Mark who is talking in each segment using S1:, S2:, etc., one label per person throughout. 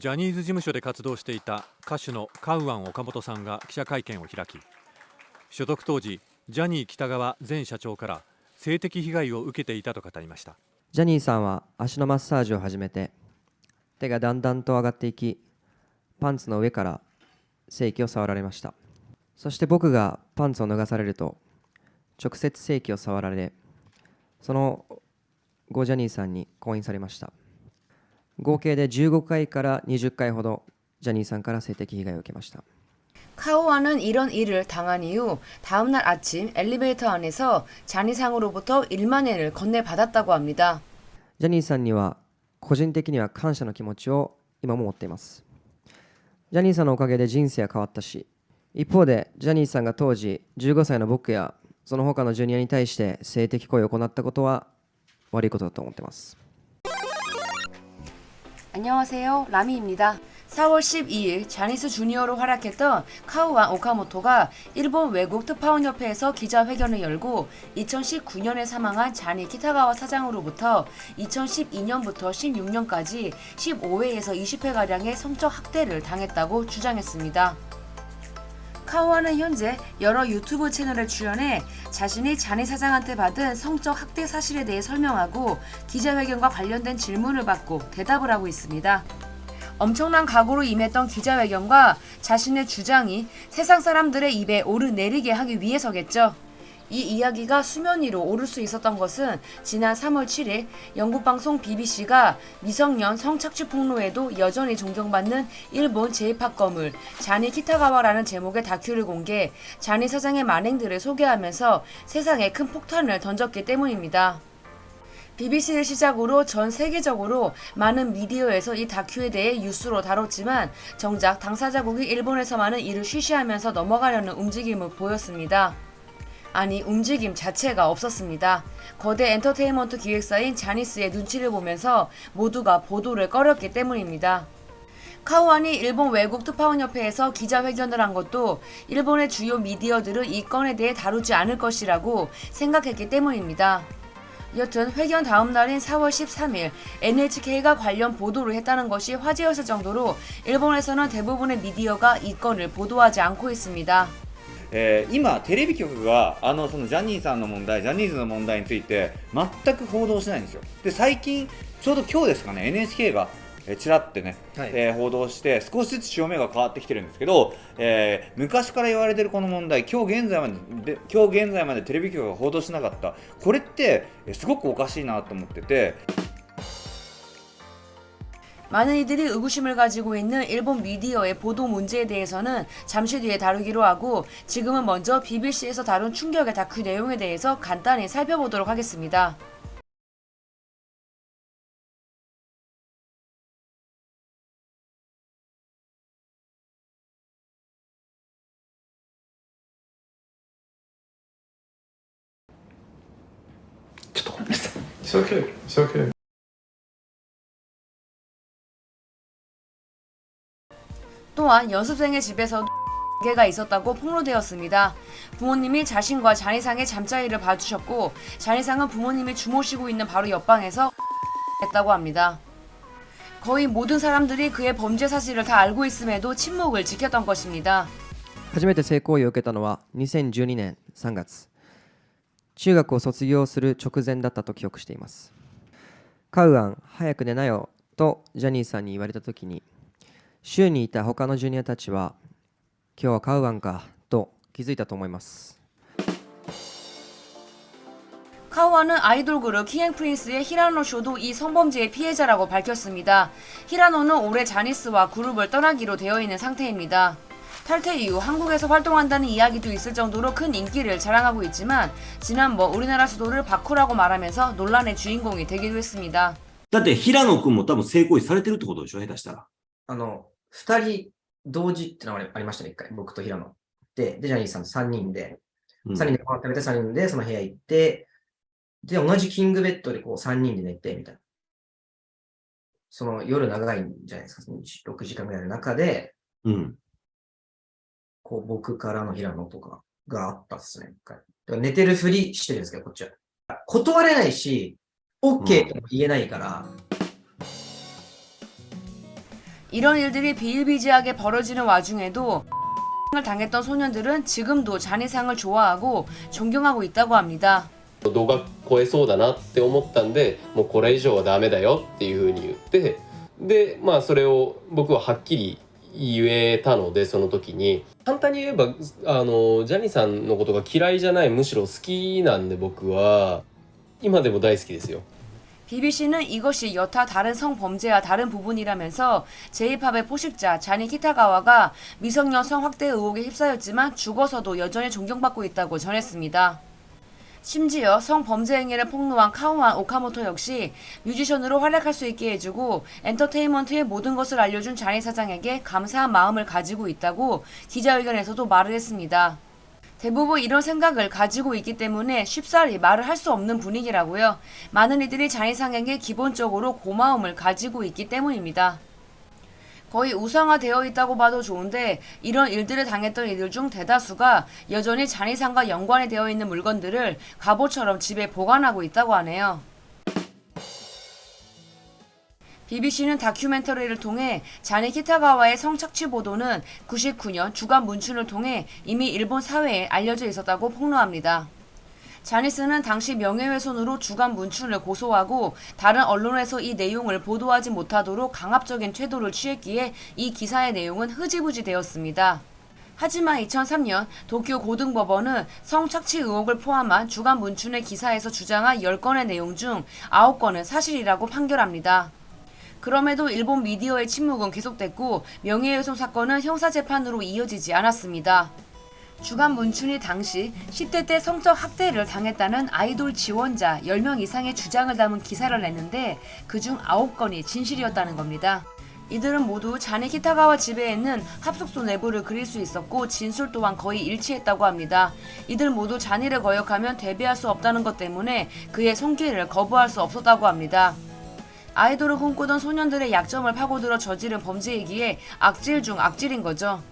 S1: ジャニーズ事務所で活動していた歌手のカウアン・オカモトさんが記者会見を開き、所属当時ジャニー喜多川前社長から性的被害を受けていたと語りました。
S2: ジャニーさんは足のマッサージを始めて、手がだんだんと上がっていき、パンツの上から性器を触られました。そして僕がパンツを脱がされると、直接性器を触られ、その後ジャニーさんに婚姻されました。合計で15回から20回ほどジャニーさんから性的被害を受けました。
S3: 카오아는 이런 일을 당한 이후 다음날 아침 엘리베이터 안에서 잔이상으로부터 1만 엔을 건네받았다고 합니다.
S2: ジャニーさんには個人的には感謝の気持ちを今も持っています。ジャニーさんのおかげで人生は変わったし、一方でジャニーさんが当時15歳の僕やその他のジュニアに対して性的行為を行ったことは悪いことだと思っています。
S3: 안녕하세요, 라미입니다. 4월 12일 자니스 주니어로 활약했던 카우안 오카모토가 일본 외국 특파원협회에서 기자회견을 열고 2019년에 사망한 자니 키타가와 사장으로부터 2012년부터 16년까지 15회에서 20회가량의 성적 학대를 당했다고 주장했습니다. 카우아는 현재 여러 유튜브 채널에 출연해 자신이 자니 사장한테 받은 성적 학대 사실에 대해 설명하고 기자회견과 관련된 질문을 받고 대답을 하고 있습니다. 엄청난 각오로 임했던 기자회견과 자신의 주장이 세상 사람들의 입에 오르내리게 하기 위해서겠죠. 이 이야기가 수면 위로 오를 수 있었던 것은 지난 3월 7일 영국 방송 BBC가 미성년 성착취 폭로에도 여전히 존경받는 일본 J-POP 거물 자니 키타가와라는 제목의 다큐를 공개, 자니 사장의 만행들을 소개하면서 세상에 큰 폭탄을 던졌기 때문입니다. BBC를 시작으로 전 세계적으로 많은 미디어에서 이 다큐에 대해 뉴스로 다뤘지만 정작 당사자국이 일본에서만은 이를 쉬쉬하면서 넘어가려는 움직임을 보였습니다. 아니, 움직임 자체가 없었습니다. 거대 엔터테인먼트 기획사인 자니스의 눈치를 보면서 모두가 보도를 꺼렸기 때문입니다. 카우안이 일본 외국 특파원협회에서 기자회견을 한 것도 일본의 주요 미디어들은 이 건에 대해 다루지 않을 것이라고 생각했기 때문입니다. 여튼 회견 다음 날인 4월 13일 NHK가 관련 보도를 했다는 것이 화제였을 정도로 일본에서는 대부분의 미디어가 이 건을 보도하지 않고 있습니다.
S4: 今テレビ局がそのジャニーさんの問題、ジャニーズの問題について全く報道しないんですよ。で最近ちょうど今日ですかね、 NHK がちらってね、報道して少しずつ潮目が変わってきてるんですけど、昔から言われてるこの問題、今日現在までテレビ局が報道しなかった、これってすごくおかしいなと思ってて。
S3: 많은 이들이 의구심을 가지고 있는 일본 미디어의 보도 문제에 대해서는 잠시 뒤에 다루기로 하고 지금은 먼저 BBC에서 다룬 충격의 다큐 내용에 대해서 간단히 살펴보도록 하겠습니다.
S5: It's okay. It's okay.
S3: 또한 연습생의 집에서 개가 있었다고 폭로되었습니다. 부모님이 자신과 잔이상의 잠자리를 봐주셨고 잔이상은 부모님이 주무시고 있는 바로 옆방에서 했다고 합니다. 거의 모든 사람들이 그의 범죄 사실을 다 알고 있음에도 침묵을 지켰던 것입니다.
S2: 初めて性行為を受けたのは2012年3月。中学を卒業する直前だったと記憶しています。カウアン、早く寝なよとジャニーさんに言われたときに、周囲にいた他のジュニアたちは、今日はカウアンかと気づいたと思います。
S3: 카우아는 아이돌 그룹 킹앤프린스의 히라노 쇼도 이 성범죄의 피해자라고 밝혔습니다. 히라노는 올해 자니스와 그룹을 떠나기로 되어 있는 상태입니다. 탈퇴 이후 한국에서 활동한다는 이야기도 있을 정도로 큰 인기를 자랑하고 있지만 지난번 우리나라 수도를 바쿠라고 말하면서 논란의 주인공이 되기도 했습니다.
S6: だって平野くんも多分性行為されてるってことでしょ、下手したら。
S7: 2人同時ってのがありましたね、1回。僕と平野。で、ジャニーさんと3人で、3人でご飯食べて3人でその部屋行って、で、同じキングベッドでこう3人で寝て、みたいな。その夜長いんじゃないですか、6時間ぐらいの中で、こう僕からの平野とかがあったっすね、1回。だから寝てるふりしてるんですけど、こっちは。断れないし、OK とも言えないから、
S3: 이런 일들이 비일비재하게 벌어지는 와중에도 을 당했던 소년들은 지금도 잔이상을 좋아하고 존경하고 있다고 합니다.
S8: 度が超えそうだなって思ったんで、もうこれ以上はダメだよっていうふうに言って、でまあそれを僕ははっきり言えたので、その時に簡単に言えばジャニーさんのことが嫌いじゃない、むしろ好きなんで、僕は今でも大好きですよ。
S3: BBC는 이것이 여타 다른 성범죄와 다른 부분이라면서 J-팝의 포식자 자니 키타가와가 미성년 성확대 의혹에 휩싸였지만 죽어서도 여전히 존경받고 있다고 전했습니다. 심지어 성범죄 행위를 폭로한 카우안 오카모토 역시 뮤지션으로 활약할 수 있게 해주고 엔터테인먼트의 모든 것을 알려준 자니 사장에게 감사한 마음을 가지고 있다고 기자회견에서도 말을 했습니다. 대부분 이런 생각을 가지고 있기 때문에 쉽사리 말을 할 수 없는 분위기라고요. 많은 이들이 자니상에게 기본적으로 고마움을 가지고 있기 때문입니다. 거의 우상화되어 있다고 봐도 좋은데 이런 일들을 당했던 이들 중 대다수가 여전히 자니상과 연관이 되어 있는 물건들을 갑옷처럼 집에 보관하고 있다고 하네요. BBC는 다큐멘터리를 통해 자니 키타가와의 성착취 보도는 99년 주간 문춘을 통해 이미 일본 사회에 알려져 있었다고 폭로합니다. 자니스는 당시 명예훼손으로 주간 문춘을 고소하고 다른 언론에서 이 내용을 보도하지 못하도록 강압적인 태도를 취했기에 이 기사의 내용은 흐지부지 되었습니다. 하지만 2003년 도쿄 고등법원은 성착취 의혹을 포함한 주간 문춘의 기사에서 주장한 10건의 내용 중 9건은 사실이라고 판결합니다. 그럼에도 일본 미디어의 침묵은 계속됐고 명예훼손 사건은 형사재판으로 이어지지 않았습니다. 주간 문춘이 당시 10대 때 성적 학대를 당했다는 아이돌 지원자 10명 이상의 주장을 담은 기사를 냈는데 그중 9건이 진실이었다는 겁니다. 이들은 모두 자니 키타가와 집에 있는 합숙소 내부를 그릴 수 있었고 진술 또한 거의 일치했다고 합니다. 이들 모두 자니를 거역하면 데뷔할 수 없다는 것 때문에 그의 손길을 거부할 수 없었다고 합니다. 아이돌을 꿈꾸던 소년들의 약점을 파고들어 저지른 범죄이기에 악질 중 악질인 거죠.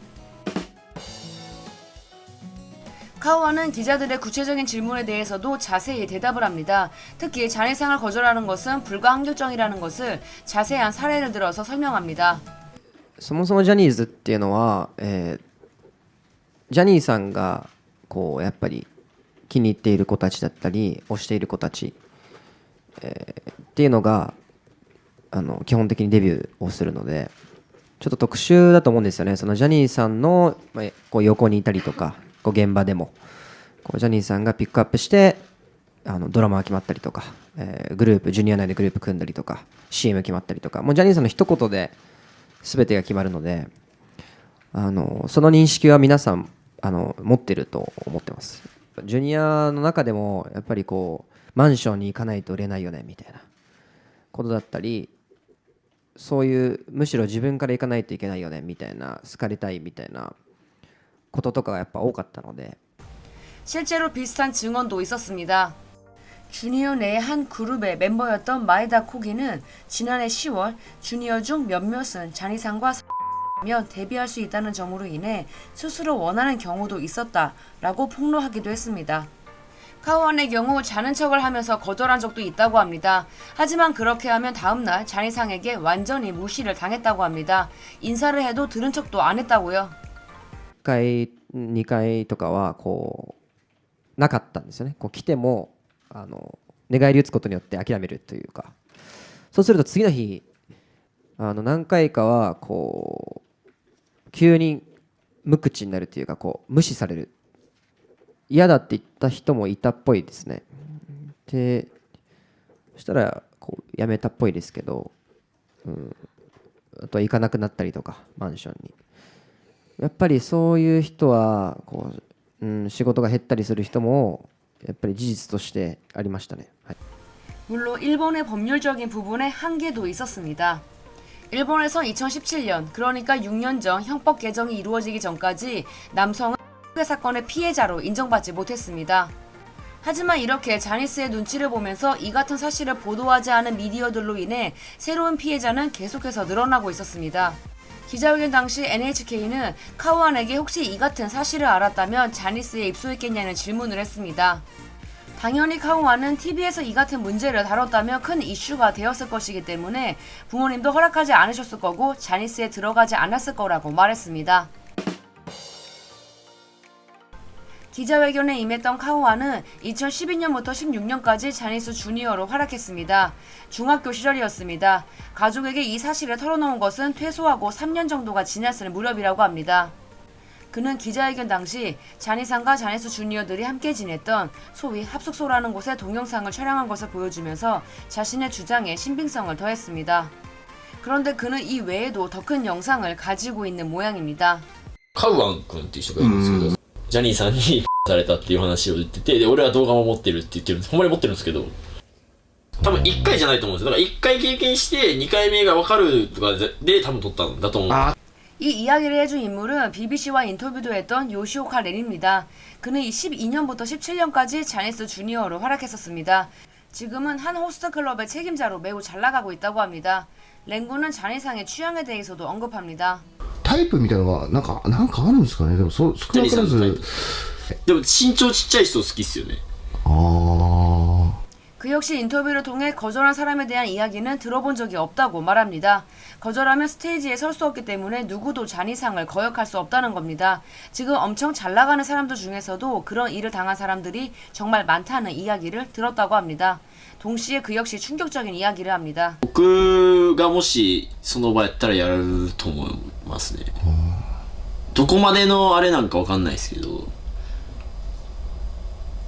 S3: 카우아는 기자들의 구체적인 질문에 대해서도 자세히 대답을 합니다. 특히 잔해상을 거절하는 것은 불가항력적이라는 것을 자세한 사례를 들어서 설명합니다.
S2: そもそもジャニーズっていうのは、ジャニーさんがこうやっぱり気に入っている子たちだったり推している子たち、っていうのが基本的にデビューをするのでちょっと特殊だと思うんですよね。そのジャニーさんの、こう横にいたりとかこう現場でもこうジャニーさんがピックアップしてドラマが決まったりとか、グループジュニア内でグループ組んだりとか CM 決まったりとかもうジャニーさんの一言で全てが決まるのでその認識は皆さん持ってると思ってます。ジュニアの中でもやっぱりこうマンションに行かないと売れないよねみたいなことだったりそういうむしろ自分から行かないといけないよねみたいな好かれたいみたいなこととかがやっぱ多かったので
S3: 실제로 비슷한 증언도 있었습니다. 주니어 내 한 그룹의 멤버였던 마에다 코기는 지난해 10월 주니어 중 몇몇은 잔이상과 면 데뷔할 수 있다는 점으로 인해 스스로 원하는 경우도 있었다라고 폭로하기도 했습니다. 카우안의 경우 자는 척을 하면서 거절한 적도 있다고 합니다. 하지만 그렇게 하면 다음날 잔이상에게 완전히 무시를 당했다고 합니다. 인사를 해도 들은 척도 안 했다고요.
S2: 1回2回とかはこうなかったんですよね。こう来ても寝返り打つことによって諦めるというかそうすると次の日何回かはこう急に無口になるというかこう無視される嫌だって言った人もいたっぽいですね。でそしたらこうやめたっぽいですけど、あとは行かなくなったりとかマンションにやっぱりそういう人はこう、仕事が減ったりする人もやっぱり事実としてありましたね。はい、
S3: 물론 일본의 법률적인 부분에 한계도 있었습니다. 일본에선 2017년 그러니까 6년 전 형법 개정이 이루어지기 전까지 남성은 학대 사건의 피해자로 인정받지 못했습니다. 하지만 이렇게 자니스의 눈치를 보면서 이 같은 사실을 보도하지 않은 미디어들로 인해 새로운 피해자는 계속해서 늘어나고 있었습니다. 기자회견 당시 NHK는 카우안에게 혹시 이 같은 사실을 알았다면 자니스에 입소했겠냐는 질문을 했습니다. 당연히 카우아는 TV에서 이 같은 문제를 다뤘다면 큰 이슈가 되었을 것이기 때문에 부모님도 허락하지 않으셨을 거고 자니스에 들어가지 않았을 거라고 말했습니다. 기자회견에 임했던 카우아는 2012년부터 16년까지 자니스 주니어로 활약했습니다. 중학교 시절이었습니다. 가족에게 이 사실을 털어놓은 것은 퇴소하고 3년 정도가 지났을 무렵이라고 합니다. 그는 기자회견 당시 자니상과 자니스 주니어들이 함께 지냈던 소위 합숙소라는 곳에 동영상을 촬영한 것을 보여주면서 자신의 주장에 신빙성을 더했습니다. 그런데 그는 이 외에도 더 큰 영상을 가지고 있는 모양입니다.
S9: カウアン君っていう人がいるんですけど、ジャニーさんにされたっていう話を言ってて、で俺は動画も持ってるって言ってるんです。ほんまに持ってるんですけど、多分1回じゃないと思うんですよ。だから1回経験して2回目が分かるとかで多分撮ったんだと思う。
S3: 이 이야기를 해준 인물은 BBC와 인터뷰도 했던 요시오카 렌입니다. 그는 12년부터 17년까지 자니스 주니어로 활약했었습니다. 지금은 한 호스트클럽의 책임자로 매우 잘 나가고 있다고 합니다. 렌군은 자니상의 취향에 대해서도 언급합니다.
S5: タイプみたいなのがなんかあるんですかね。でも少なからず。
S9: でも身長ちっちゃい人好きっすよね。
S3: 그 역시 인터뷰를 통해 거절한 사람에 대한 이야기는 들어본 적이 없다고 말합니다. 거절하면 스테이지에 설 수 없기 때문에 누구도 자니상을 거역할 수 없다는 겁니다. 지금 엄청 잘 나가는 사람들 중에서도 그런 일을 당한 사람들이 정말 많다는 이야기를 들었다고 합니다. 동시에 그 역시 충격적인 이야기를 합니다.
S9: 僕がもしその場やったらやると思いますね。どこまでのあれなんかわかんないですけど、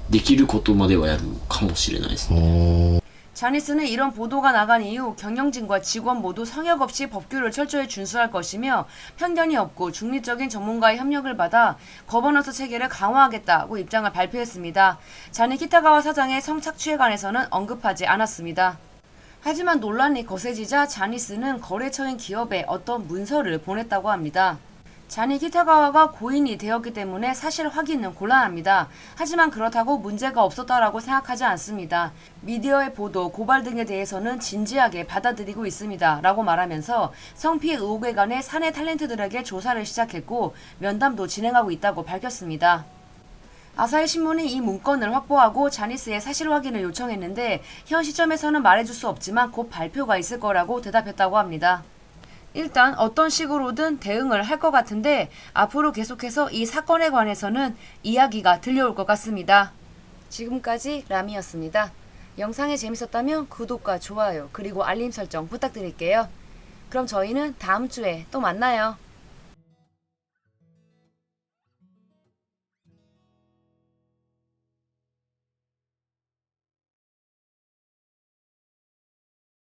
S9: できることまではやるかもしれないですね。
S3: 자니스는 이런 보도가 나간 이후 경영진과 직원 모두 성역 없이 법규를 철저히 준수할 것이며 편견이 없고 중립적인 전문가의 협력을 받아 거버넌스 체계를 강화하겠다고 입장을 발표했습니다. 자니 키타가와 사장의 성착취에 관해서는 언급하지 않았습니다. 하지만 논란이 거세지자 자니스는 거래처인 기업에 어떤 문서를 보냈다고 합니다. 자니 키타가와가 고인이 되었기 때문에 사실 확인은 곤란합니다. 하지만 그렇다고 문제가 없었다라고 생각하지 않습니다. 미디어의 보도, 고발 등에 대해서는 진지하게 받아들이고 있습니다. 라고 말하면서 성피해 의혹에 관해 사내 탤런트들에게 조사를 시작했고 면담도 진행하고 있다고 밝혔습니다. 아사히 신문이 이 문건을 확보하고 자니스의 사실 확인을 요청했는데 현 시점에서는 말해줄 수 없지만 곧 발표가 있을 거라고 대답했다고 합니다. 일단 어떤 식으로든 대응을 할 것 같은데 앞으로 계속해서 이 사건에 관해서는 이야기가 들려올 것 같습니다. 지금까지 라미였습니다. 영상이 재밌었다면 구독과 좋아요 그리고 알림 설정 부탁드릴게요. 그럼 저희는 다음 주에 또 만나요.